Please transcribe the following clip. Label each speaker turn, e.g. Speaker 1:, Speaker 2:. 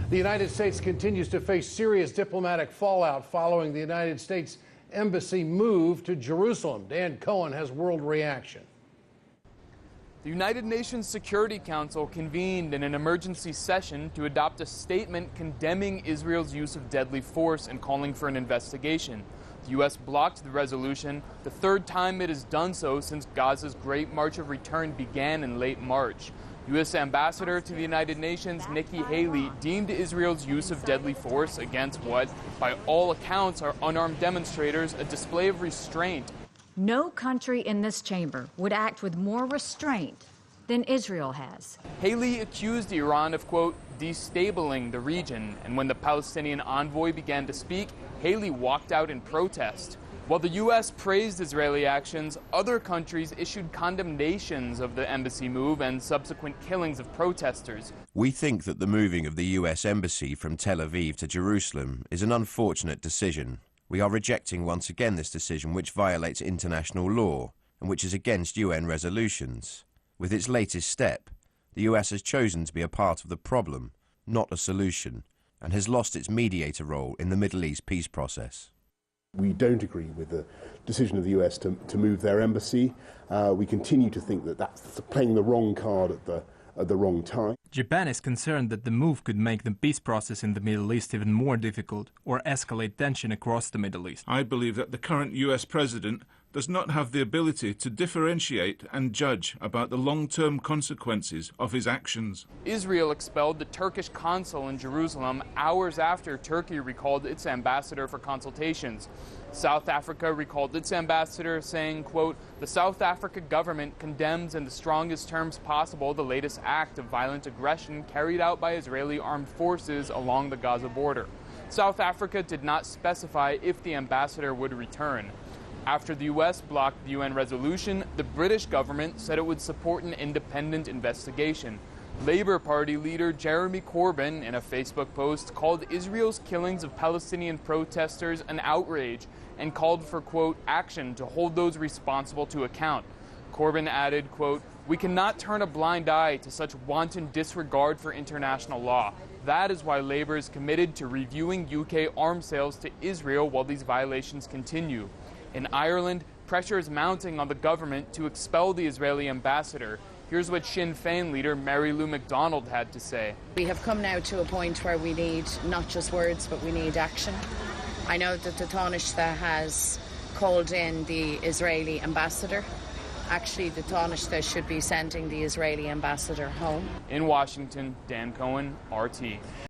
Speaker 1: The United States continues to face serious diplomatic fallout following the United States Embassy move to Jerusalem. Dan Cohen has world reaction.
Speaker 2: The United Nations Security Council convened in an emergency session to adopt a statement condemning Israel's use of deadly force and calling for an investigation. The U.S. blocked the resolution, the third time it has done so since Gaza's Great March of Return began in late March. U.S. Ambassador to the United Nations Nikki Haley deemed Israel's use of deadly force against what, by all accounts, are unarmed demonstrators a display of restraint.
Speaker 3: No country in this chamber would act with more restraint than Israel has.
Speaker 2: Haley accused Iran of, quote, destabilizing the region, and when the Palestinian envoy began to speak, Haley walked out in protest. While the U.S. praised Israeli actions, other countries issued condemnations of the embassy move and subsequent killings of protesters.
Speaker 4: We think that the moving of the U.S. embassy from Tel Aviv to Jerusalem is an unfortunate decision. We are rejecting once again this decision, which violates international law and which is against UN resolutions. With its latest step, the US has chosen to be a part of the problem, not a solution, and has lost its mediator role in the Middle East peace process.
Speaker 5: We don't agree with the decision of the US to move their embassy. We continue to think that that's playing the wrong card at the wrong time.
Speaker 6: Japan is concerned that the move could make the peace process in the Middle East even more difficult or escalate tension across the Middle East.
Speaker 7: I believe that the current US president does not have the ability to differentiate and judge about the long-term consequences of his actions.
Speaker 2: Israel expelled the Turkish consul in Jerusalem hours after Turkey recalled its ambassador for consultations. South Africa recalled its ambassador, saying, quote, the South Africa government condemns in the strongest terms possible the latest act of violent aggression carried out by Israeli armed forces along the Gaza border. South Africa did not specify if the ambassador would return. After the U.S. blocked the UN resolution, the British government said it would support an independent investigation. Labour Party leader Jeremy Corbyn, in a Facebook post, called Israel's killings of Palestinian protesters an outrage and called for, quote, action to hold those responsible to account. Corbyn added, quote, we cannot turn a blind eye to such wanton disregard for international law. That is why Labour is committed to reviewing UK arms sales to Israel while these violations continue. In Ireland, pressure is mounting on the government to expel the Israeli ambassador. Here's what Sinn Féin leader Mary Lou McDonald had to say.
Speaker 8: We have come now to a point where we need not just words, but we need action. I know that the Taoiseach has called in the Israeli ambassador. Actually, the Taoiseach should be sending the Israeli ambassador home.
Speaker 2: In Washington, Dan Cohen, RT.